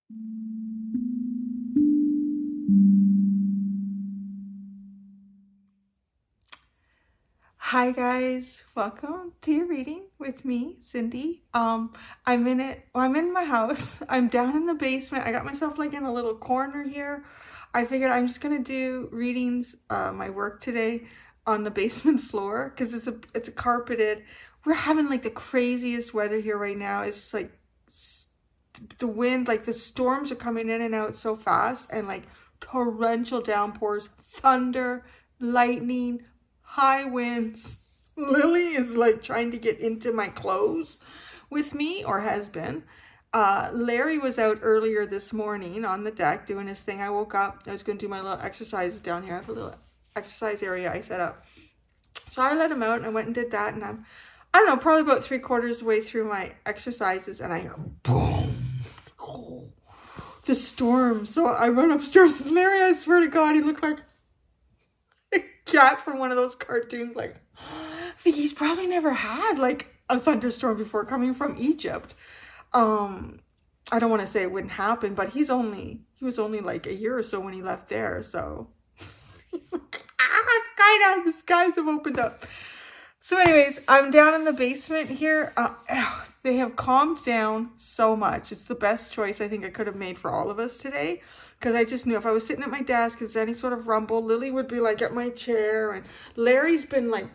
Hi guys, welcome to your reading with me, Cindy. I'm in my house. I'm down in the basement. I got myself like in a little corner here. I figured I'm just gonna do readings, my work today on the basement floor because it's a carpeted. We're having like the craziest weather here right now. It's just like the wind, like the storms are coming in and out so fast, and like torrential downpours, thunder, lightning, high winds. Lily is like trying to get into my clothes with me, or has been. Larry was out earlier this morning on the deck doing his thing. I woke up, I was going to do my little exercises down here. I have a little exercise area I set up. So I let him out and I went and did that, and I don't know, probably about 3/4 way through my exercises, and I hear boom. Oh, the storm. So I run upstairs, and Larry, I swear to God, he looked like a cat from one of those cartoons. Like, see, he's probably never had like a thunderstorm before, coming from Egypt. I don't want to say it wouldn't happen, but he was only like a year or so when he left there. So the skies have opened up. So anyways, I'm down in the basement here. They have calmed down so much. It's the best choice I think I could have made for all of us today, because I just knew if I was sitting at my desk, is any sort of rumble, Lily would be like at my chair, and Larry's been like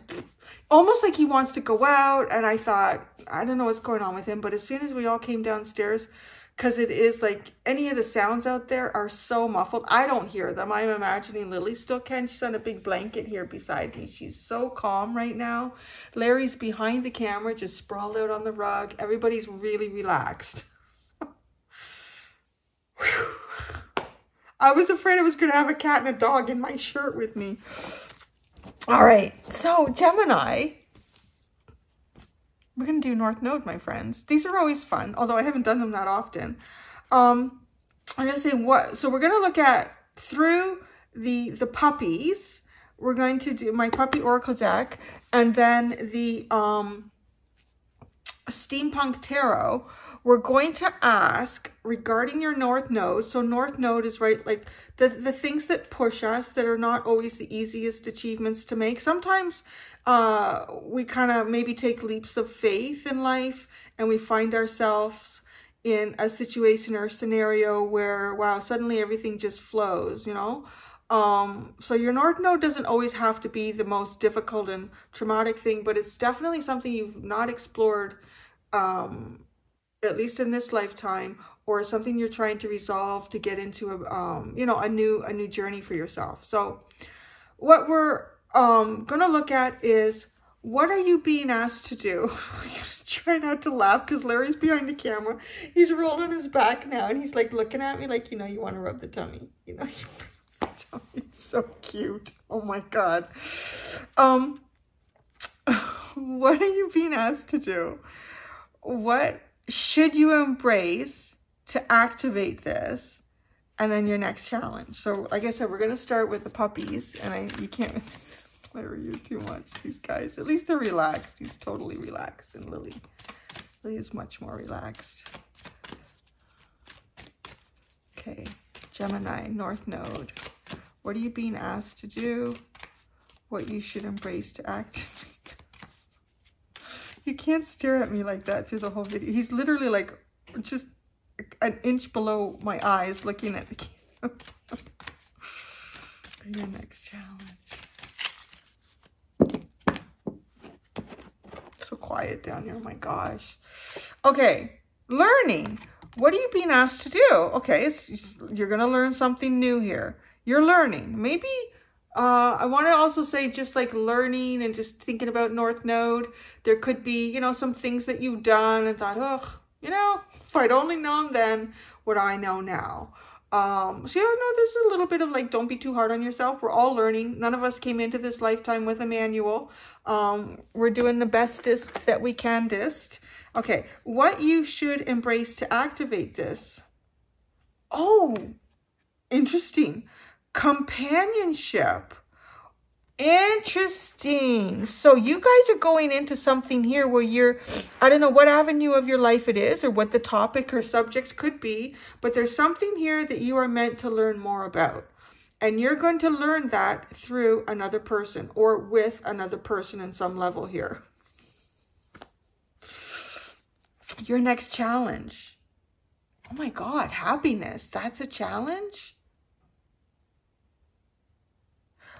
almost like he wants to go out. And I thought, I don't know what's going on with him, but as soon as we all came downstairs, because it is like any of the sounds out there are so muffled, I don't hear them. I'm imagining Lily still can. She's on a big blanket here beside me. She's so calm right now. Larry's behind the camera, just sprawled out on the rug. Everybody's really relaxed. I was afraid I was going to have a cat and a dog in my shirt with me. All right, so Gemini. We're going to do North Node, my friends. These are always fun, although I haven't done them that often. I'm going to say what, so we're going to look at through the puppies. We're going to do my puppy oracle deck, and then the Steampunk Tarot. We're going to ask regarding your North Node. So North Node is right, like the things that push us, that are not always the easiest achievements to make. Sometimes we kind of maybe take leaps of faith in life, and we find ourselves in a situation or a scenario where, wow, suddenly everything just flows, you know? So your North Node doesn't always have to be the most difficult and traumatic thing, but it's definitely something you've not explored, at least in this lifetime, or something you're trying to resolve to get into a, you know, a new journey for yourself. So what we're gonna look at is, what are you being asked to do? Just try not to laugh because Larry's behind the camera. He's rolling his back now, and he's like looking at me like, you know, you want to rub the tummy, you know. It's so cute. Oh my God. What are you being asked to do? What should you embrace to activate this? And then your next challenge. So like I said, we're going to start with the puppies, and you can't Larry, you're too much. These guys, at least they're relaxed. He's totally relaxed. And Lily is much more relaxed. Okay, Gemini, North Node. What are you being asked to do? What you should embrace to activate. You can't stare at me like that through the whole video. He's literally like just an inch below my eyes looking at the camera. Your next challenge. So quiet down here, my gosh. Okay, learning. What are you being asked to do? Okay, you're going to learn something new here. You're learning. Maybe, I want to also say, just like learning and just thinking about North Node, there could be, you know, some things that you've done and thought, oh, you know, if I'd only known then what I know now. So yeah, no, there's a little bit of like, don't be too hard on yourself. We're all learning. None of us came into this lifetime with a manual. We're doing the bestest that we can dist. Okay, what you should embrace to activate this. Oh, interesting. Companionship. Interesting. So you guys are going into something here where you're, I don't know what avenue of your life it is or what the topic or subject could be, but there's something here that you are meant to learn more about. And you're going to learn that through another person or with another person in some level here. Your next challenge. Oh my God, happiness. That's a challenge?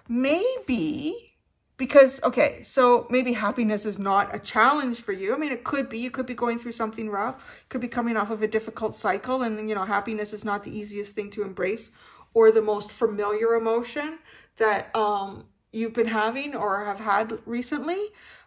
Maybe because, okay, so maybe happiness is not a challenge for you. I mean, it could be. You could be going through something rough. Could be coming off of a difficult cycle. And, you know, happiness is not the easiest thing to embrace or the most familiar emotion that you've been having or have had recently.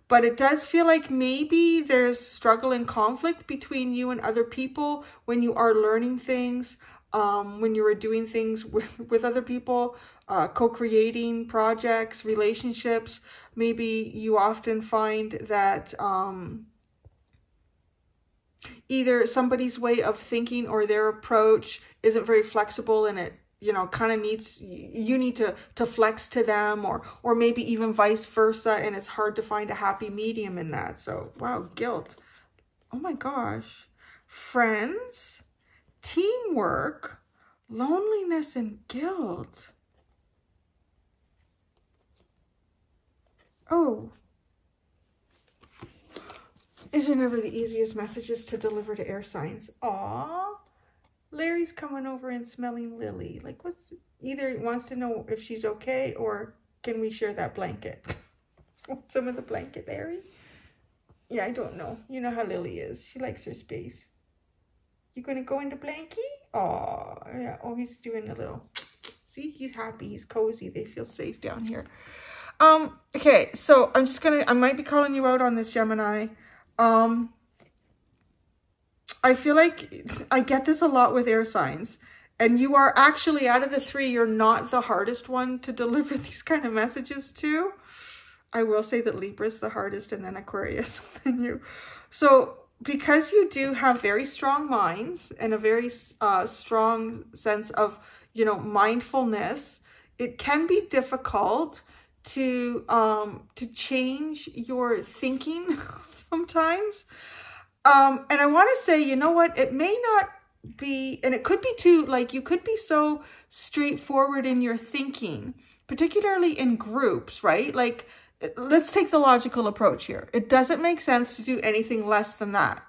But it does feel like maybe there's struggle and conflict between you and other people when you are learning things, when you are doing things with other people, co-creating projects, relationships. Maybe you often find that either somebody's way of thinking or their approach isn't very flexible, and it, you know, kind of needs, you need to flex to them, or maybe even vice versa, and it's hard to find a happy medium in that. So, wow, guilt. Oh my gosh. Friends, teamwork, loneliness, and guilt. Oh. These are never the easiest messages to deliver to air signs. Aww. Larry's coming over and smelling Lily. Like, what's, either he wants to know if she's okay, or can we share that blanket? Want some of the blanket, Larry? Yeah, I don't know. You know how Lily is. She likes her space. You gonna go into blankie? Oh, yeah. Oh, he's doing a little, see, he's happy. He's cozy. They feel safe down here. Okay, so I'm just gonna, I might be calling you out on this, Gemini. I feel like I get this a lot with air signs, and you are actually, out of the three, you're not the hardest one to deliver these kind of messages to. I will say that Libra's the hardest, and then Aquarius, and you. So because you do have very strong minds and a very strong sense of, you know, mindfulness, it can be difficult to change your thinking sometimes. And I want to say, you know what, it may not be, and it could be too, like, you could be so straightforward in your thinking, particularly in groups, right? Like, let's take the logical approach here. It doesn't make sense to do anything less than that.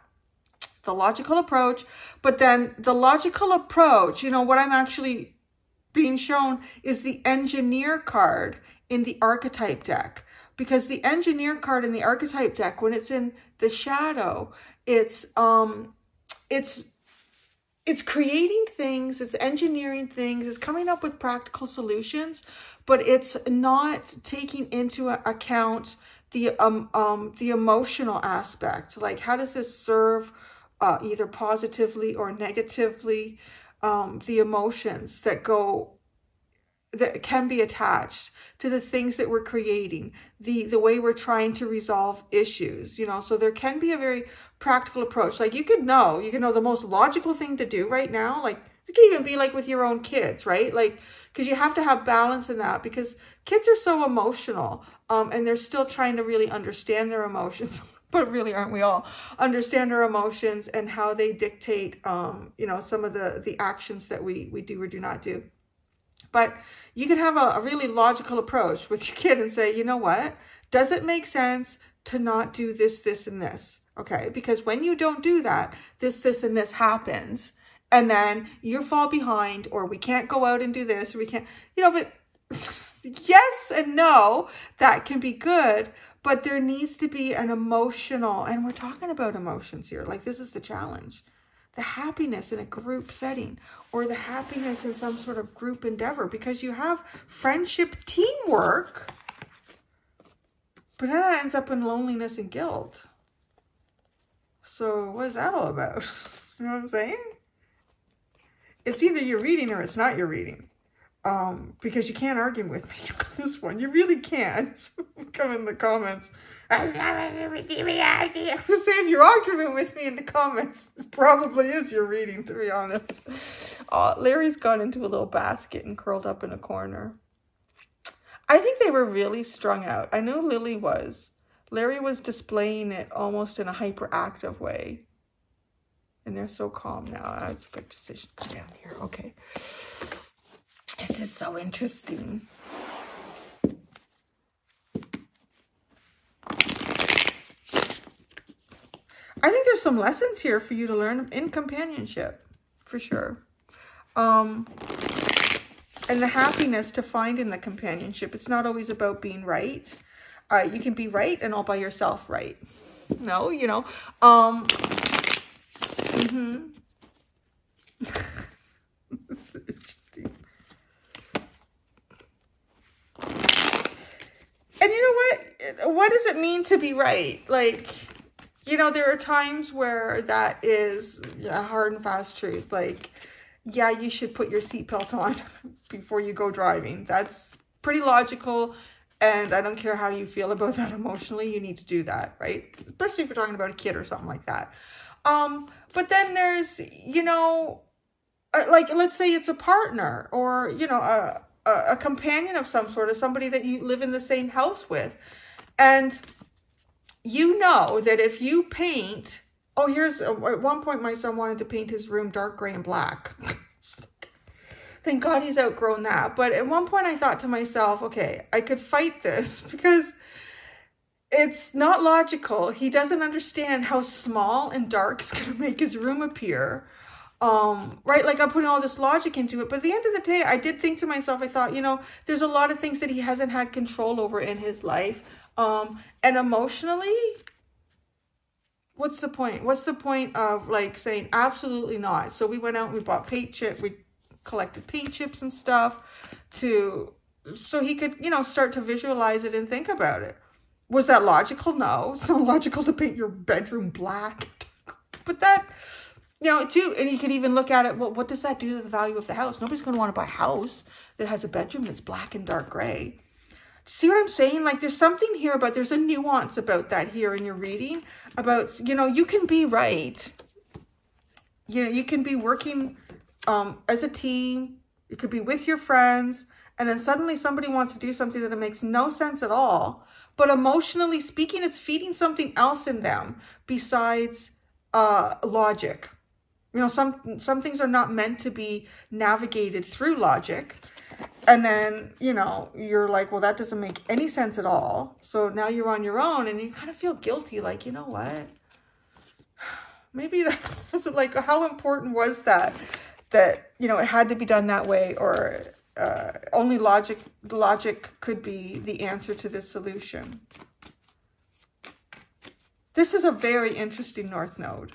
The logical approach, but then the logical approach, you know, what I'm actually being shown is the engineer card in the archetype deck, because the engineer card in the archetype deck, when it's in the shadow, it's creating things, it's engineering things, it's coming up with practical solutions, but it's not taking into account the emotional aspect. Like, how does this serve either positively or negatively, the emotions that can be attached to the things that we're creating, the way we're trying to resolve issues, you know. So there can be a very practical approach. Like, you could know the most logical thing to do right now. Like, it could even be like with your own kids, right? Like, because you have to have balance in that, because kids are so emotional, and they're still trying to really understand their emotions. But really, aren't we all? Understand our emotions and how they dictate, you know, some of the actions that we do or do not do. But you can have a really logical approach with your kid and say, you know what? Does it make sense to not do this, this, and this? Okay, because when you don't do that, this, and this happens. And then you fall behind, or we can't go out and do this, or we can't, you know, but yes and no, that can be good. But there needs to be an emotional, and we're talking about emotions here. Like, this is the challenge. The happiness in a group setting, or the happiness in some sort of group endeavor, because you have friendship, teamwork, but then that ends up in loneliness and guilt. So what is that all about? You know what I'm saying? It's either you're reading or it's not your reading. Because you can't argue with me on this one. You really can't. So come in the comments. I'm saying, if you're arguing with me in the comments, it probably is your reading, to be honest. Larry's gone into a little basket and curled up in a corner. I think they were really strung out. I know Lily was. Larry was displaying it almost in a hyperactive way. And they're so calm now. That's a good decision. Come down here. Okay. This is so interesting. I think there's some lessons here for you to learn in companionship, for sure. And the happiness to find in the companionship. It's not always about being right. You can be right and all by yourself, right? No, you know. This is interesting. And you know what? What does it mean to be right? Like, you know, there are times where that is a hard and fast truth. Like, yeah, you should put your seatbelt on before you go driving. That's pretty logical. And I don't care how you feel about that emotionally. You need to do that, right? Especially if you're talking about a kid or something like that. But then there's, you know, like, let's say it's a partner or, you know, a companion of some sort, or somebody that you live in the same house with. And you know that if you paint, oh, here's, at one point my son wanted to paint his room dark gray and black. Thank God he's outgrown that. But at one point I thought to myself, okay, I could fight this because it's not logical. He doesn't understand how small and dark it's going to make his room appear. Right? Like, I'm putting all this logic into it. But at the end of the day, I did think to myself, I thought, you know, there's a lot of things that he hasn't had control over in his life. And emotionally, what's the point? What's the point of like saying absolutely not? So we went out and we bought paint chip. We collected paint chips and stuff so he could, you know, start to visualize it and think about it. Was that logical? No, it's not logical to paint your bedroom black. But that, you know, too, and you could even look at it, well, what does that do to the value of the house? Nobody's going to want to buy a house that has a bedroom that's black and dark gray. See what I'm saying? Like, there's something here about, there's a nuance about that here in your reading about, you know, you can be right. You know, you can be working as a team. You could be with your friends. And then suddenly somebody wants to do something that makes no sense at all. But emotionally speaking, it's feeding something else in them besides logic. You know, some things are not meant to be navigated through logic. And then, you know, you're like, well, that doesn't make any sense at all. So now you're on your own and you kind of feel guilty. Like, you know what? Maybe that's like, how important was that, you know, it had to be done that way, or only logic could be the answer to this solution. This is a very interesting North Node.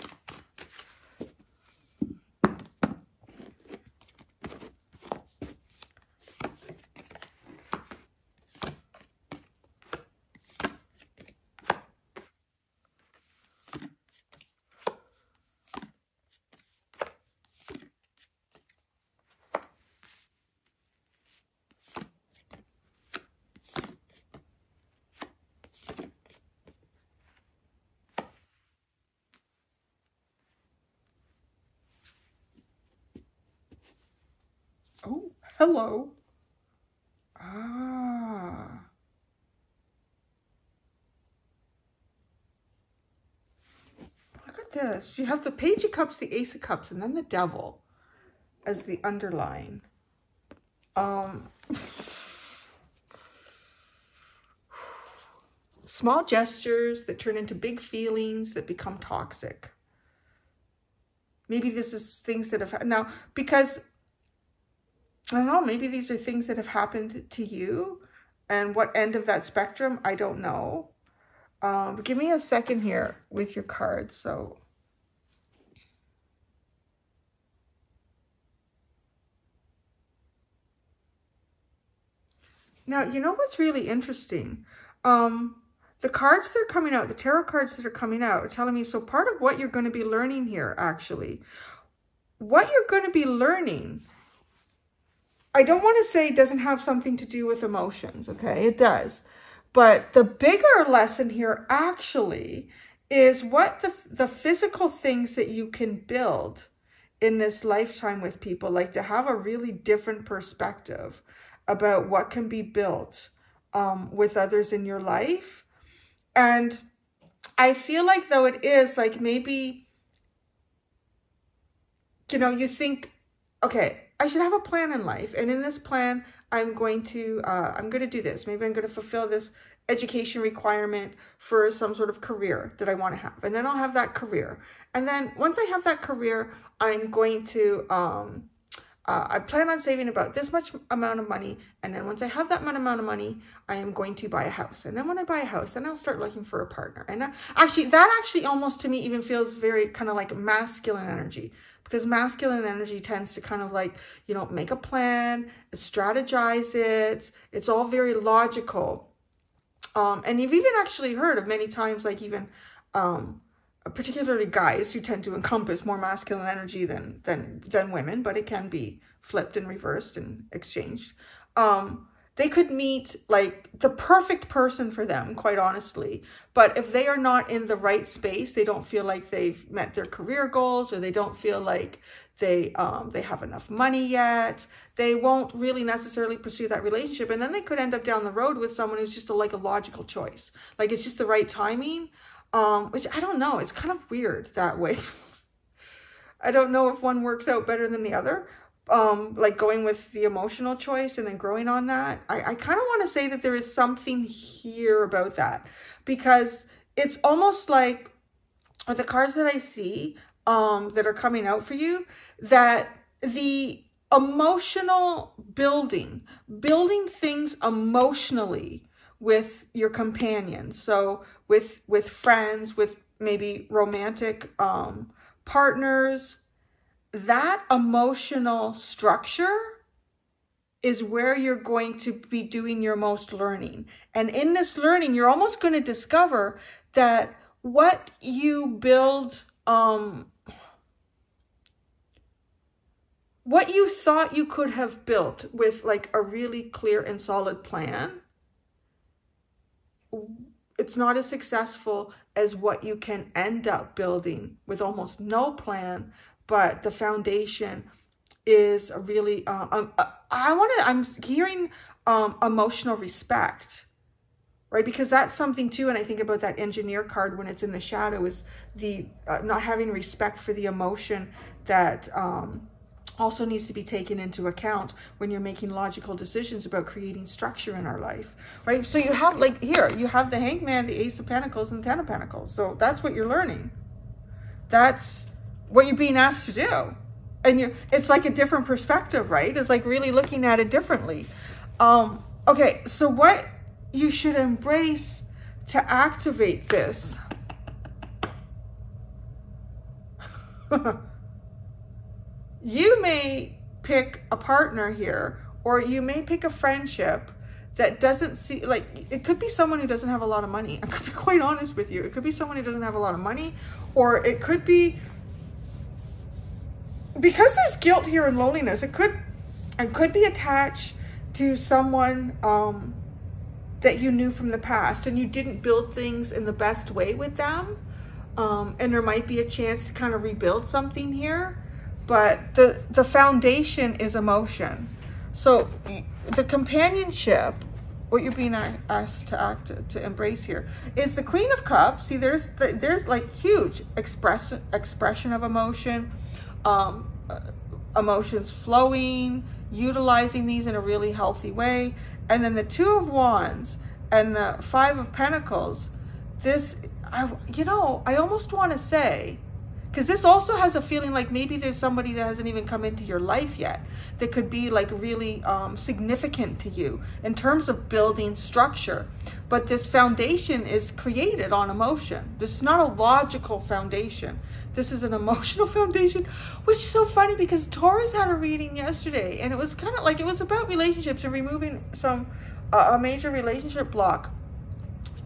Oh, hello. Ah. Look at this. You have the Page of Cups, the Ace of Cups, and then the Devil as the underline. Small gestures that turn into big feelings that become toxic. Maybe this is things that have, now, because I don't know, maybe these are things that have happened to you, and what end of that spectrum, I don't know. But give me a second here with your cards. So, now, you know what's really interesting? The cards that are coming out, the tarot cards that are coming out are telling me, so part of what you're going to be learning here, actually, what you're going to be learning, I don't want to say it doesn't have something to do with emotions, okay? It does. But the bigger lesson here actually is what the physical things that you can build in this lifetime with people, like to have a really different perspective about what can be built with others in your life. And I feel like though it is like maybe, you know, you think, okay, I should have a plan in life. And in this plan, I'm going to do this. Maybe I'm going to fulfill this education requirement for some sort of career that I want to have. And then I'll have that career. And then once I have that career, I'm going to, I plan on saving about this much amount of money. And then once I have that amount of money, I am going to buy a house. And then when I buy a house, then I'll start looking for a partner. And that actually almost to me even feels very kind of like masculine energy. Because masculine energy tends to kind of like, you know, make a plan, strategize it. It's all very logical. And you've even actually heard of many times, like even particularly guys who tend to encompass more masculine energy than women, but it can be flipped and reversed and exchanged. They could meet like the perfect person for them, quite honestly. But if they are not in the right space, they don't feel like they've met their career goals, or they don't feel like they have enough money yet, they won't really necessarily pursue that relationship. And then they could end up down the road with someone who's just like a logical choice. Like it's just the right timing, which I don't know. It's kind of weird that way. I don't know if one works out better than the other. Like going with the emotional choice and then growing on that. I kind of want to say that there is something here about that, because it's almost like with the cards that I see that are coming out for you, that the emotional building things emotionally with your companions. So with friends, with maybe romantic partners, that emotional structure is where you're going to be doing your most learning. And in this learning, you're almost going to discover that what you build, what you thought you could have built with like a really clear and solid plan, it's not as successful as what you can end up building with almost no plan. But the foundation is really, I'm hearing emotional respect, right? Because that's something too. And I think about that engineer card when it's in the shadow, is the not having respect for the emotion that also needs to be taken into account when you're making logical decisions about creating structure in our life, right? So you have like here, you have the Hangman, the Ace of Pentacles, and the Ten of Pentacles. So that's what you're learning. That's what you're being asked to do. And it's like a different perspective, right? It's like really looking at it differently. Okay, so what you should embrace to activate this. You may pick a partner here, or you may pick a friendship that doesn't see, like, it could be someone who doesn't have a lot of money. I could be quite honest with you. It could be someone who doesn't have a lot of money, or it could be, because there's guilt here and loneliness, it could be attached to someone that you knew from the past, and you didn't build things in the best way with them. And there might be a chance to kind of rebuild something here. But the foundation is emotion. So the companionship, what you're being asked to embrace here, is the Queen of Cups. See, there's like huge expression of emotion, emotions flowing, utilizing these in a really healthy way. And then the Two of Wands and the Five of Pentacles. This, you know, I almost want to say, because this also has a feeling like maybe there's somebody that hasn't even come into your life yet that could be like really significant to you in terms of building structure. But this foundation is created on emotion. This is not a logical foundation. This is an emotional foundation, which is so funny because Taurus had a reading yesterday, and it was kind of like, it was about relationships and removing a major relationship block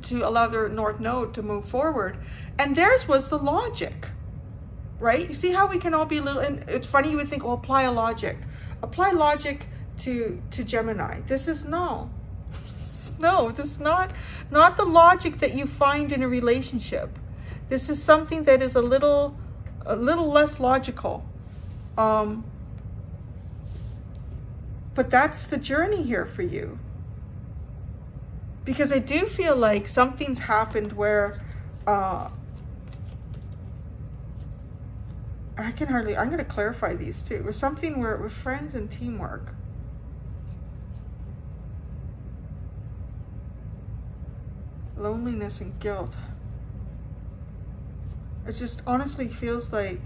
to allow their North Node to move forward. And theirs was the logic. Right? You see how we can all be a little, and it's funny, you would think, well, apply logic to Gemini. This is no, this is not the logic that you find in a relationship. This is something that is a little less logical. But that's the journey here for you. because I do feel like something's happened where I'm going to clarify these too. Or something where it was friends and teamwork. Loneliness and guilt. It just honestly feels like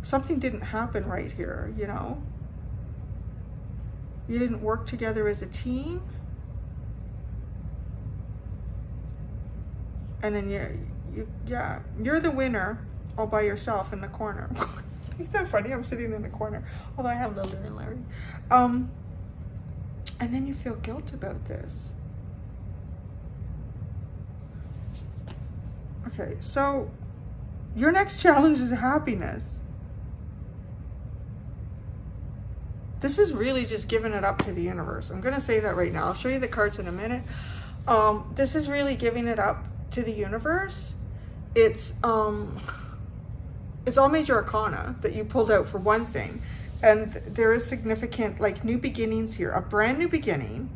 something didn't happen right here, you know? You didn't work together as a team. And then you're the winner all by yourself in the corner. Isn't that funny? I'm sitting in the corner, although I have Lily and Larry. And then you feel guilt about this. Okay, so your next challenge is happiness. This is really just giving it up to the universe. I'm gonna say that right now. I'll show you the cards in a minute. This is really giving it up to the universe. It's all major arcana that you pulled out for one thing, and there is significant like new beginnings here, a brand new beginning,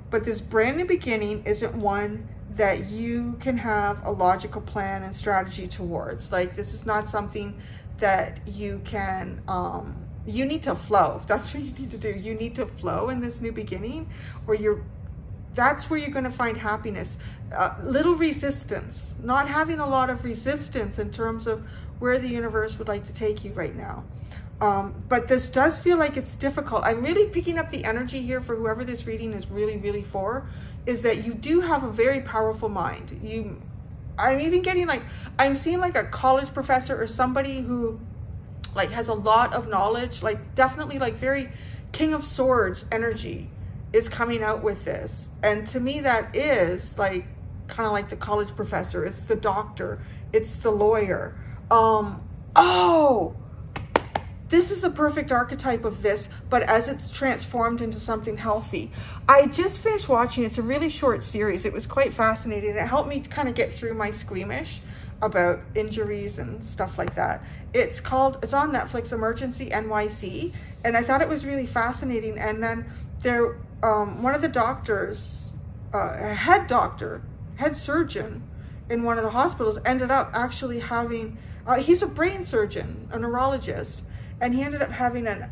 but this brand new beginning isn't one that you can have a logical plan and strategy towards. Like, this is not something that you can you need to flow. That's what you need to do. You need to flow in this new beginning, or that's where you're going to find happiness. Little resistance, not having a lot of resistance in terms of where the universe would like to take you right now. But this does feel like it's difficult. I'm really picking up the energy here for whoever this reading is really, really for, is that you do have a very powerful mind. I'm even getting like, I'm seeing like a college professor or somebody who like has a lot of knowledge, like definitely like very King of Swords energy is coming out with this. And to me, that is like kind of like the college professor, it's the doctor, it's the lawyer. Oh, this is the perfect archetype of this, but as it's transformed into something healthy. I just finished watching, it's a really short series. It was quite fascinating. It helped me kind of get through my squeamish about injuries and stuff like that. It's on Netflix, Emergency NYC, and I thought it was really fascinating. And then there, one of the doctors, head surgeon in one of the hospitals ended up actually having, he's a brain surgeon, a neurologist, and he ended up having an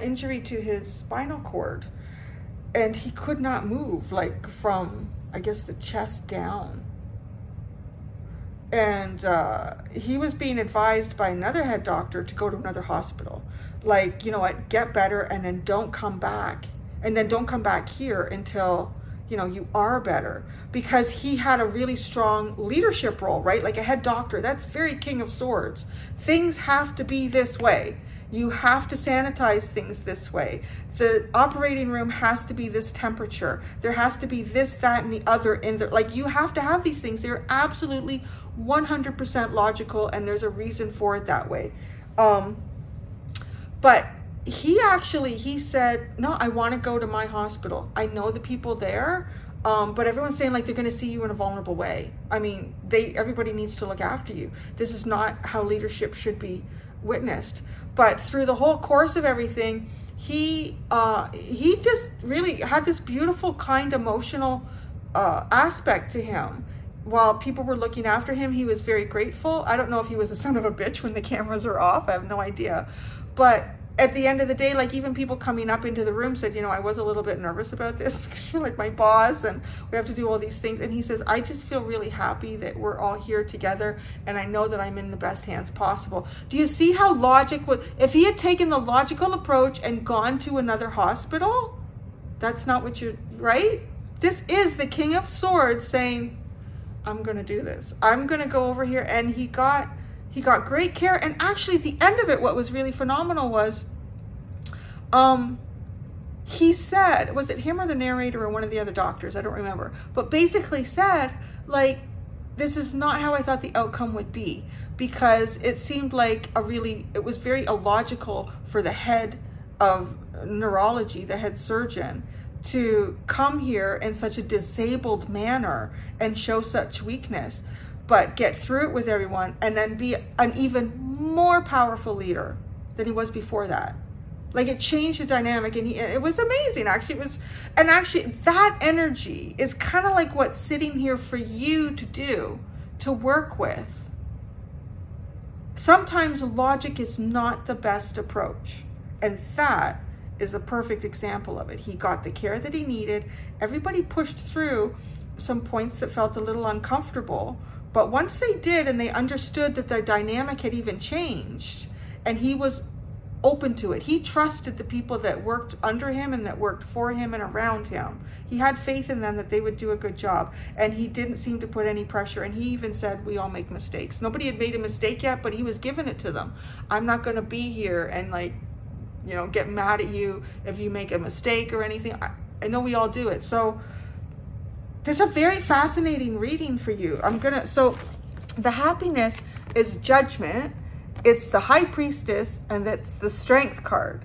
injury to his spinal cord, and he could not move, like from, I guess, the chest down. And he was being advised by another head doctor to go to another hospital. Like, you know what, get better, and then don't come back. And then don't come back here until, you know, you are better. Because he had a really strong leadership role, right? Like a head doctor, that's very King of Swords. Things have to be this way. You have to sanitize things this way. The operating room has to be this temperature. There has to be this, that, and the other in there. Like, you have to have these things. They're absolutely 100% logical, and there's a reason for it that way. But he said, no, I want to go to my hospital. I know the people there, but everyone's saying like they're going to see you in a vulnerable way. I mean, everybody needs to look after you. This is not how leadership should be witnessed. But through the whole course of everything, he just really had this beautiful, kind, emotional aspect to him. While people were looking after him, he was very grateful. I don't know if he was a son of a bitch when the cameras are off. I have no idea. But at the end of the day, like, even people coming up into the room said, you know, I was a little bit nervous about this because you're like my boss and we have to do all these things. And he says, I just feel really happy that we're all here together, and I know that I'm in the best hands possible. Do you see how logic would, if he had taken the logical approach and gone to another hospital, that's not what you're, right? This is the King of Swords saying, I'm going to do this. I'm going to go over here. And he got great care. And actually, at the end of it, what was really phenomenal was, he said, was it him or the narrator or one of the other doctors? I don't remember. But basically said, like, this is not how I thought the outcome would be, because it seemed like it was very illogical for the head of neurology, the head surgeon, to come here in such a disabled manner and show such weakness, but get through it with everyone and then be an even more powerful leader than he was before that. Like it changed the dynamic, and it was amazing. Actually, it was, and actually that energy is kind of like what's sitting here for you to do, to work with. Sometimes logic is not the best approach, and that is a perfect example of it. He got the care that he needed. Everybody pushed through some points that felt a little uncomfortable, but once they did and they understood that their dynamic had even changed, and he was open to it. He trusted the people that worked under him and that worked for him and around him. He had faith in them that they would do a good job, and he didn't seem to put any pressure. And he even said, we all make mistakes. Nobody had made a mistake yet, but he was giving it to them. I'm not going to be here and, like, you know, get mad at you if you make a mistake or anything. I know we all do it. So there's a very fascinating reading for you. So the happiness is Judgment. It's the High Priestess, and that's the Strength card.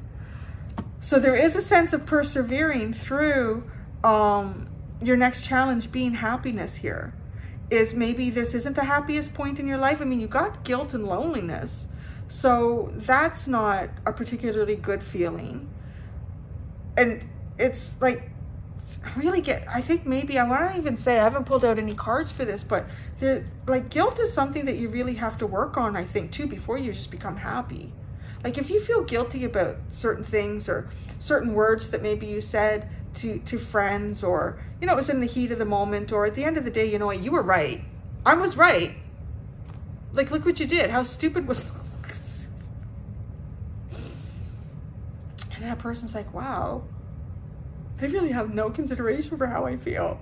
So there is a sense of persevering through your next challenge being happiness here. Is maybe this isn't the happiest point in your life. I mean, you got guilt and loneliness. So that's not a particularly good feeling. And it's like, really I think maybe, I want to even say, I haven't pulled out any cards for this, but like guilt is something that you really have to work on, I think, too, before you just become happy. Like if you feel guilty about certain things or certain words that maybe you said to friends, or, you know, it was in the heat of the moment, or at the end of the day, you know what, you were right. I was right. Like, look what you did. How stupid was and that person's like, wow, they really have no consideration for how I feel.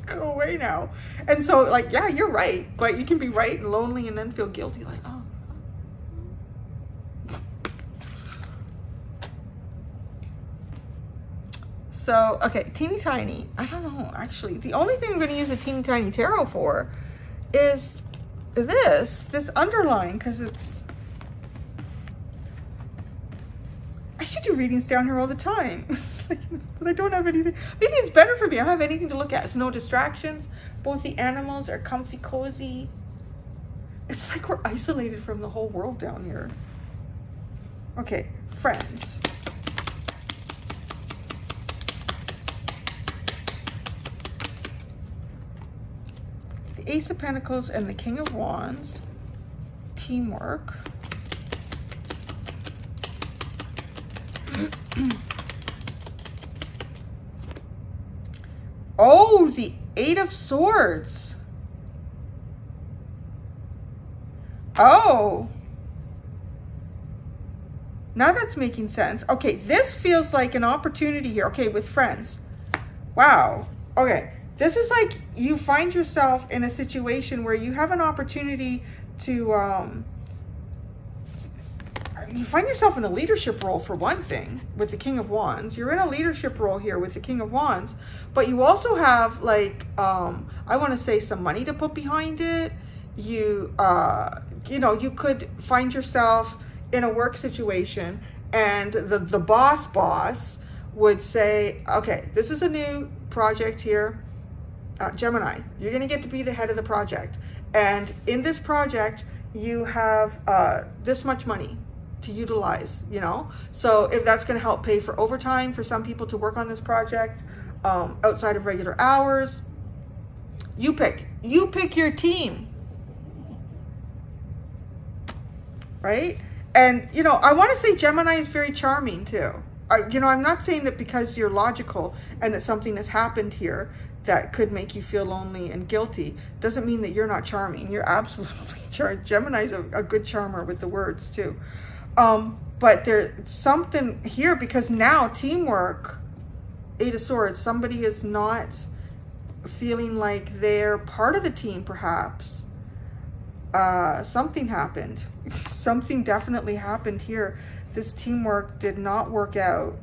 Go away now. And so, like, yeah, you're right, but you can be right and lonely and then feel guilty, like, oh. So, okay, teeny tiny. I don't know, actually. The only thing I'm going to use the teeny tiny tarot for is this underline, because it's, I should do readings down here all the time. But I don't have anything. Maybe it's better for me. I don't have anything to look at. It's no distractions. Both the animals are comfy, cozy. It's like we're isolated from the whole world down here. Okay, friends. The Ace of Pentacles and the King of Wands. Teamwork. Oh, the Eight of Swords. Oh. Now that's making sense. Okay, this feels like an opportunity here. Okay, with friends. Wow. Okay, this is like you find yourself in a situation where you have an opportunity to, you find yourself in a leadership role, for one thing, with the King of Wands. You're in a leadership role here with the King of Wands, but you also have, like, I want to say, some money to put behind it. You know, you could find yourself in a work situation, and the boss would say, okay, this is a new project here. Gemini, you're going to get to be the head of the project. And in this project, you have this much money to utilize, you know? So if that's going to help pay for overtime for some people to work on this project outside of regular hours, you pick your team, right? And, you know, I want to say Gemini is very charming too. You know, I'm not saying that because you're logical and that something has happened here that could make you feel lonely and guilty doesn't mean that you're not charming. You're absolutely charming. Gemini's a good charmer with the words too. But there's something here, because now teamwork, Eight of Swords, somebody is not feeling like they're part of the team, perhaps. Something happened. Something definitely happened here. This teamwork did not work out.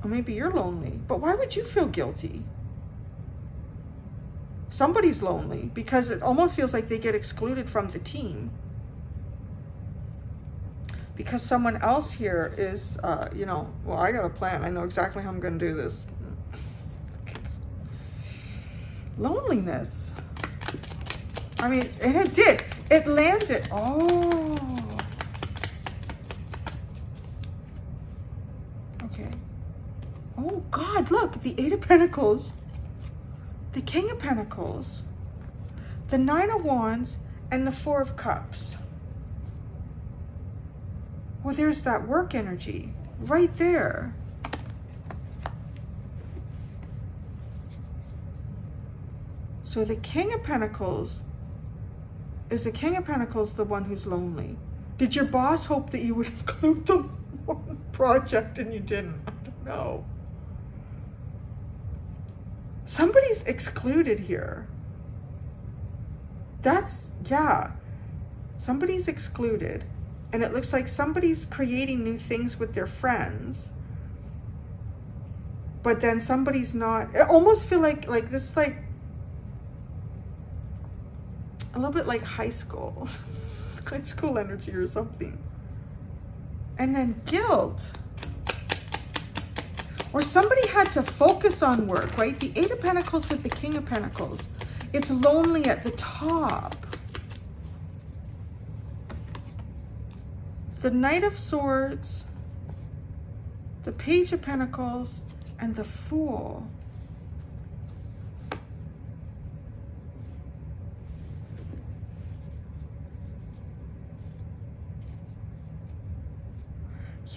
Or maybe you're lonely, but why would you feel guilty? Somebody's lonely because it almost feels like they get excluded from the team. Because someone else here is, you know, well, I got a plan. I know exactly how I'm going to do this. Loneliness. I mean, and it did. It landed. Oh, look, the Eight of Pentacles, the King of Pentacles, the Nine of Wands, and the Four of Cups. Well, there's that work energy right there. So the King of Pentacles, is the King of Pentacles the one who's lonely? Did your boss hope that you would include them in one project and you didn't? I don't know. Somebody's excluded here. That's, yeah. Somebody's excluded. And it looks like somebody's creating new things with their friends. But then somebody's not. I almost feel like this, like a little bit like high school. High school energy or something. And then guilt. Or somebody had to focus on work, right? The Eight of Pentacles with the King of Pentacles. It's lonely at the top. The Knight of Swords, the Page of Pentacles, and the Fool.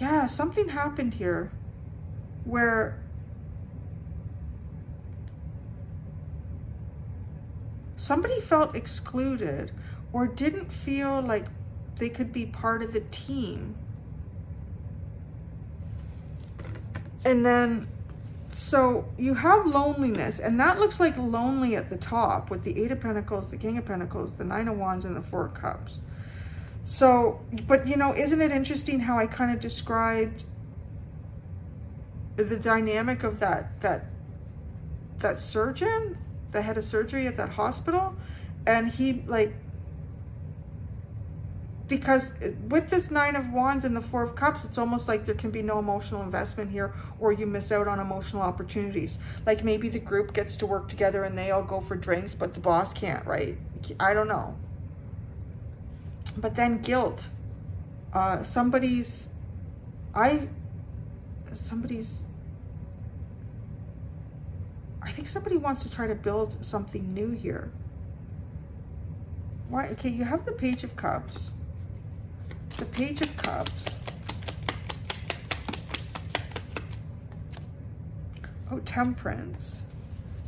Yeah, something happened here where somebody felt excluded or didn't feel like they could be part of the team. And then, so you have loneliness, and that looks like lonely at the top with the Eight of Pentacles, the King of Pentacles, the Nine of Wands, and the Four of Cups. So, but you know, isn't it interesting how I kind of described the dynamic of that surgeon that had a surgery at that hospital, and he like, because with this Nine of Wands and the Four of Cups, it's almost like there can be no emotional investment here, or you miss out on emotional opportunities. Like maybe the group gets to work together and they all go for drinks, but the boss can't, right? I don't know. But then guilt. I think somebody wants to try to build something new here. Why? Okay, you have the Page of Cups. The Page of Cups. Oh, Temperance.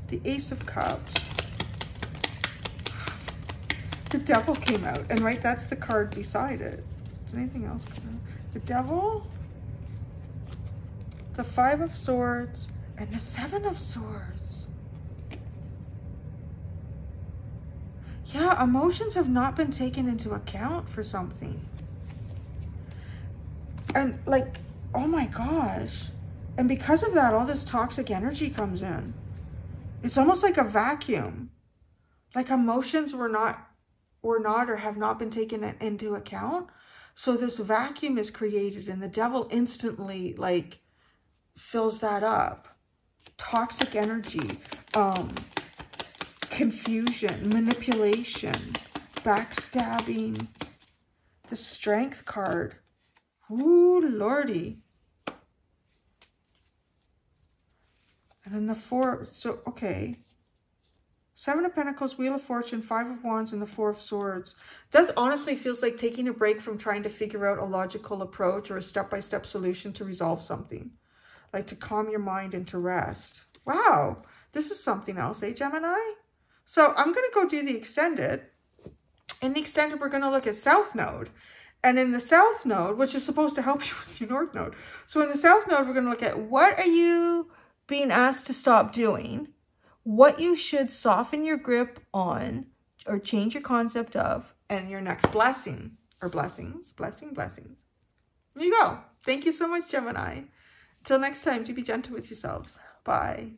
The Ace of Cups. The Devil came out. And right, that's the card beside it. Did anything else come out? The Devil. The Five of Swords. And the Seven of Swords. Yeah, emotions have not been taken into account for something. And like, oh my gosh. And because of that, all this toxic energy comes in. It's almost like a vacuum. Like emotions were not or have not been taken into account. So this vacuum is created and the Devil instantly like fills that up. Toxic energy, confusion, manipulation, backstabbing, the Strength card. Ooh, lordy. And then the Four, so, okay. Seven of Pentacles, Wheel of Fortune, Five of Wands, and the Four of Swords. That honestly feels like taking a break from trying to figure out a logical approach or a step-by-step solution to resolve something. Like to calm your mind and to rest. Wow, this is something else, eh, Gemini? So I'm going to go do the extended. In the extended, we're going to look at South Node. And in the South Node, which is supposed to help you with your North Node. So in the South Node, we're going to look at what are you being asked to stop doing, what you should soften your grip on or change your concept of, and your next blessing or blessings. There you go. Thank you so much, Gemini. Until next time, do be gentle with yourselves. Bye.